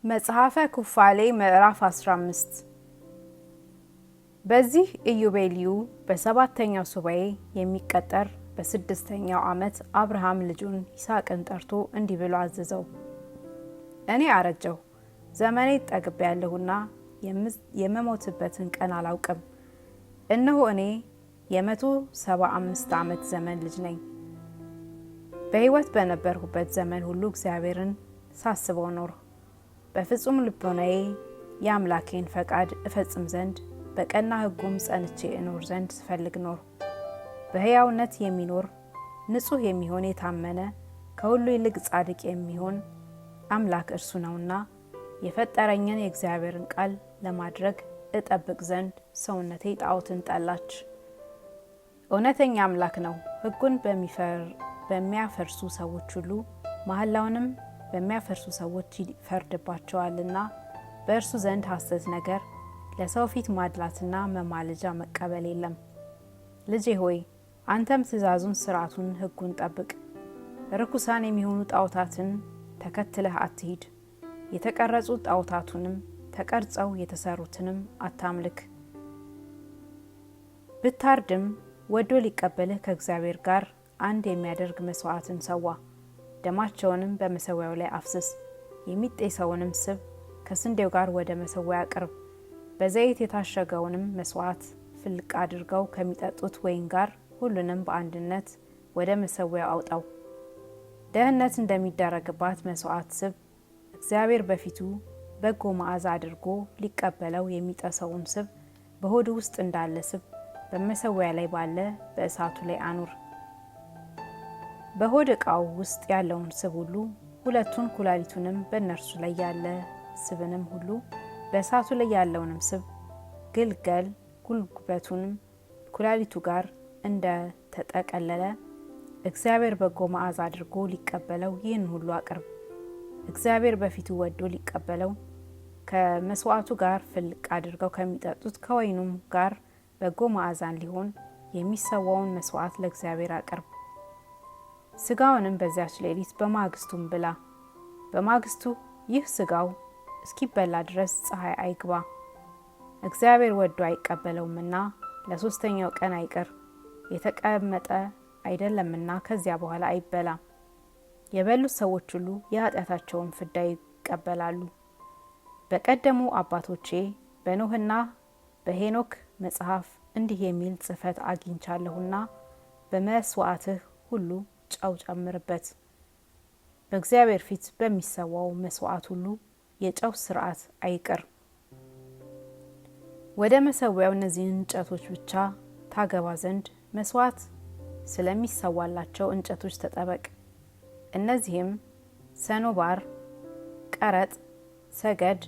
መጽሐፈ ኩፋሌ ምዕራፍ 15 በዚህ ኢዮቤልዩ በሰባተኛው ሱባኤ የሚቀጠር በስድስተኛው ዓመት አብርሃም ልጁን ይስሐቅን ጠርቶ እንዲህ ብሎ አዘዘው። እኔ አረጀሁ፣ ዘመኔ ጠግቤያለሁና የምሞትበትን ቀን አላውቅም። እነሆ እኔ የ175 ዓመት ዘመን ልጅ ነኝ። በሕይወት በነበርሁበት ዘመን ሁሉ እግዚአብሔርን ሳስበው ኖርሁ። በፍጹም ልቦናዬ የአምላኬን ፈቃድ እፈጽም ዘንድ በቀና ሕጉም ጸንቼ እኖር ዘንድ ስፈልግ ኖር። በሕያውነት የሚኖር ንጹሕ የሚሆን የታመነ ከሁሉ ይልቅ ጻድቅ የሚሆን አምላክ እርሱ ነውና የፈጠረኝን የእግዚአብሔርን ቃል ለማድረግ እጠብቅ ዘንድ ሰውነቴ ጣዖትን ጠላች። እውነተኛ አምላክ ነው፣ ሕጉን በሚያፈርሱ ሰዎች ሁሉ መሐላውንም በሚያፈርሱ ሰዎች ይፈርድባቸዋልና በእርሱ ዘንድ ሐሰት ነገር ለሰው ፊት ማድላትና መማለጃ መቀበል የለም። ልጄ ሆይ አንተም ትእዛዙን፣ ሥርዓቱን፣ ሕጉን ጠብቅ። ርኩሳን የሚሆኑ ጣዖታትን ተከትለህ አትሂድ። የተቀረጹ ጣዖታቱንም ተቀርጸው የተሰሩትንም አታምልክ። ብታርድም ወዶ ሊቀበልህ ከእግዚአብሔር ጋር አንድ የሚያደርግ መስዋዕትን ሰዋ። ደማቸውንም በመሰዊያው ላይ አፍስስ። የሚጤሰውንም ስብ ከስንዴው ጋር ወደ መሰዊያ አቅርብ። በዘይት የታሸገውንም መስዋዕት ፍልቅ አድርገው ከሚጠጡት ወይን ጋር ሁሉንም በአንድነት ወደ መሰዊያው አውጣው። ደህንነት እንደሚደረግባት መስዋዕት ስብ እግዚአብሔር በፊቱ በጎ መዓዛ አድርጎ ሊቀበለው የሚጠሰውን ስብ በሆዱ ውስጥ እንዳለ ስብ በመሰዊያ ላይ ባለ በእሳቱ ላይ አኑር። በሆድ ዕቃው ውስጥ ያለውን ስብ ሁሉ፣ ሁለቱን ኩላሊቱንም በእነርሱ ላይ ያለ ስብንም ሁሉ፣ በእሳቱ ላይ ያለውንም ስብ፣ ግልገል ጉልበቱንም ኩላሊቱ ጋር እንደ ተጠቀለለ እግዚአብሔር በጎ መዓዛ አድርጎ ሊቀበለው ይህን ሁሉ አቅርብ። እግዚአብሔር በፊቱ ወዶ ሊቀበለው ከመስዋዕቱ ጋር ፍልቅ አድርገው ከሚጠጡት ከወይኑም ጋር በጎ መዓዛን ሊሆን የሚሰዋውን መስዋዕት ለእግዚአብሔር አቅርብ። ስጋውንም በዚያች ሌሊት በማግስቱም ብላ። በማግስቱ ይህ ስጋው እስኪበላ ድረስ ፀሐይ አይግባ፣ እግዚአብሔር ወዶ አይቀበለውምና ለሶስተኛው ቀን አይቅር፣ የተቀመጠ አይደለምና ከዚያ በኋላ አይበላም። የበሉት ሰዎች ሁሉ የኃጢአታቸውን ፍዳ ይቀበላሉ። በቀደሙ አባቶቼ በኖህና በሄኖክ መጽሐፍ እንዲህ የሚል ጽሕፈት አግኝቻለሁና በመስዋዕትህ ሁሉ ጨው ጨምርበት። በእግዚአብሔር ፊት በሚሰዋው መስዋዕት ሁሉ የጨው ሥርዓት አይቅር። ወደ መሰዊያው እነዚህን እንጨቶች ብቻ ታገባ ዘንድ መስዋዕት ስለሚሰዋላቸው እንጨቶች ተጠበቅ። እነዚህም ሰኖባር፣ ቀረጥ፣ ሰገድ፣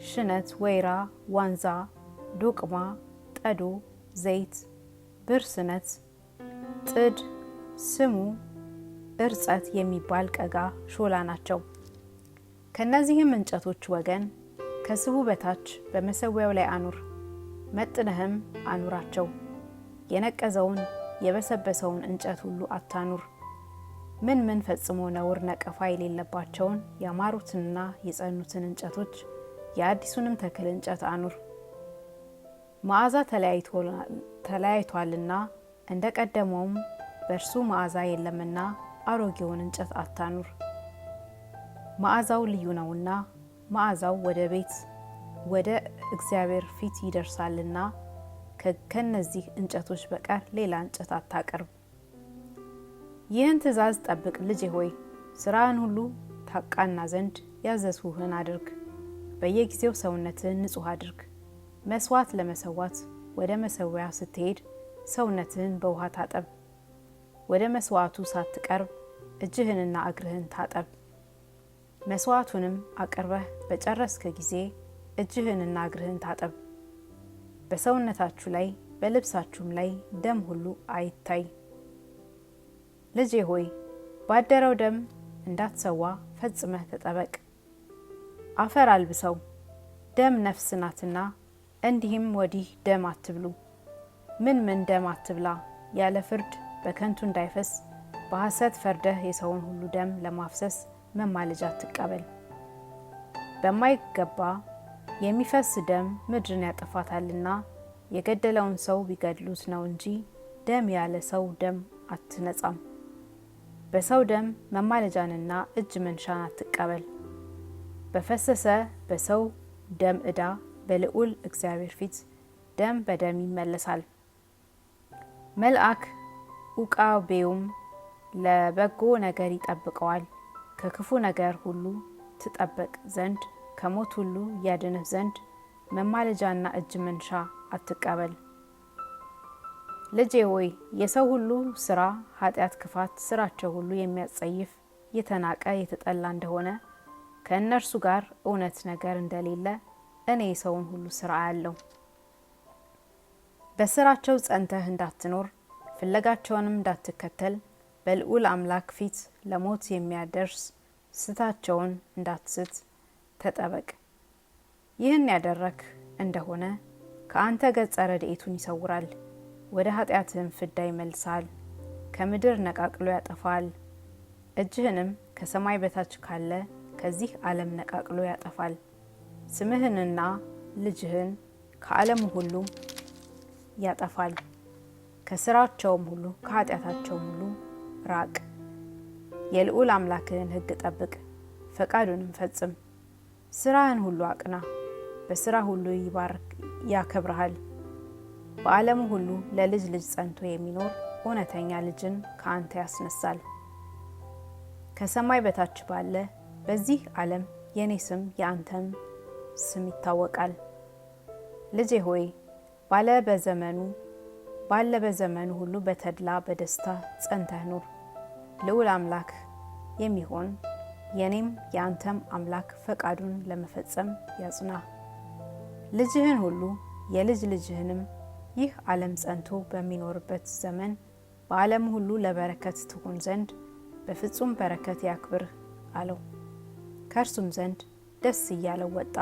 ሽነት፣ ወይራ፣ ዋንዛ፣ ዶቅማ፣ ጠዶ፣ ዘይት፣ ብርስነት፣ ጥድ፣ ስሙ እርጸት የሚባል ቀጋ ሾላ ናቸው። ከነዚህም እንጨቶች ወገን ከስቡ በታች በመሰዊያው ላይ አኑር፣ መጥነህም አኑራቸው። የነቀዘውን የበሰበሰውን እንጨት ሁሉ አታኑር። ምን ፈጽሞ ነውር ነቀፋ የሌለባቸውን ያማሩትንና የጸኑትን እንጨቶች የአዲሱንም ተክል እንጨት አኑር። መዓዛ ተለያይቷልና እንደ ቀደመውም በእርሱ መዓዛ የለምና አሮጌውን እንጨት አታኑር። መዓዛው ልዩ ነውና መዓዛው ወደ እግዚአብሔር ፊት ይደርሳልና ከነዚህ እንጨቶች በቀር ሌላ እንጨት አታቀርብ። ይህን ትእዛዝ ጠብቅ ልጄ ሆይ፣ ስራህን ሁሉ ታቃና ዘንድ ያዘዝሁህን አድርግ። በየጊዜው ሰውነትህን ንጹሕ አድርግ። መስዋዕት ለመሰዋት ወደ መሰዊያ ስትሄድ ሰውነትህን በውሃ ታጠብ። ወደ መስዋዕቱ ሳትቀርብ እጅህንና እግርህን ታጠብ። መስዋዕቱንም አቅርበህ በጨረስክ ጊዜ እጅህንና እግርህን ታጠብ። በሰውነታችሁ ላይ በልብሳችሁም ላይ ደም ሁሉ አይታይ። ልጄ ሆይ ባደረው ደም እንዳትሰዋ ፈጽመህ ተጠበቅ። አፈር አልብሰው፣ ደም ነፍስ ናትና። እንዲህም ወዲህ ደም አትብሉ። ምን ደም አትብላ፣ ያለ ፍርድ በከንቱ እንዳይፈስ በሐሰት ፈርደህ የሰውን ሁሉ ደም ለማፍሰስ መማለጃ አትቀበል። በማይገባ የሚፈስ ደም ምድርን ያጠፋታልና የገደለውን ሰው ቢገድሉት ነው እንጂ ደም ያለ ሰው ደም አትነጻም። በሰው ደም መማለጃንና እጅ መንሻን አትቀበል። በፈሰሰ በሰው ደም ዕዳ በልዑል እግዚአብሔር ፊት ደም በደም ይመለሳል። መልአክ ኡቃቤውም ለበጎ ነገር ይጠብቀዋል። ከክፉ ነገር ሁሉ ትጠበቅ ዘንድ ከሞት ሁሉ ያድንህ ዘንድ መማለጃና እጅ መንሻ አትቀበል። ልጄ ሆይ የሰው ሁሉ ስራ ኃጢአት፣ ክፋት፣ ስራቸው ሁሉ የሚያጸይፍ የተናቀ የተጠላ እንደሆነ ከእነርሱ ጋር እውነት ነገር እንደሌለ እኔ የሰውን ሁሉ ስራ አያለሁ። በስራቸው ጸንተህ እንዳትኖር ፍለጋቸውንም እንዳትከተል በልዑል አምላክ ፊት ለሞት የሚያደርስ ስታቸውን እንዳትስት ተጠበቅ። ይህን ያደረክ እንደሆነ ከአንተ ገጸ ረድኤቱን ይሰውራል፣ ወደ ኃጢአትህም ፍዳ ይመልሳል፣ ከምድር ነቃቅሎ ያጠፋል። እጅህንም ከሰማይ በታች ካለ ከዚህ ዓለም ነቃቅሎ ያጠፋል። ስምህንና ልጅህን ከዓለሙ ሁሉ ያጠፋል። ከስራቸውም ሁሉ ከኃጢአታቸውም ሁሉ ራቅ። የልዑል አምላክህን ሕግ ጠብቅ፣ ፈቃዱንም ፈጽም። ስራህን ሁሉ አቅና፣ በስራ ሁሉ ይባርክ ያከብርሃል። በዓለሙ ሁሉ ለልጅ ልጅ ጸንቶ የሚኖር እውነተኛ ልጅን ከአንተ ያስነሳል። ከሰማይ በታች ባለ በዚህ ዓለም የኔ ስም የአንተም ስም ይታወቃል። ልጄ ሆይ ባለ በዘመኑ ሁሉ በተድላ በደስታ ጸንተህ ኑር። ልዑል አምላክ የሚሆን የኔም የአንተም አምላክ ፈቃዱን ለመፈጸም ያጽና። ልጅህን ሁሉ የልጅ ልጅህንም ይህ ዓለም ጸንቶ በሚኖርበት ዘመን በዓለም ሁሉ ለበረከት ትሆን ዘንድ በፍጹም በረከት ያክብርህ አለው። ከእርሱም ዘንድ ደስ እያለው ወጣ።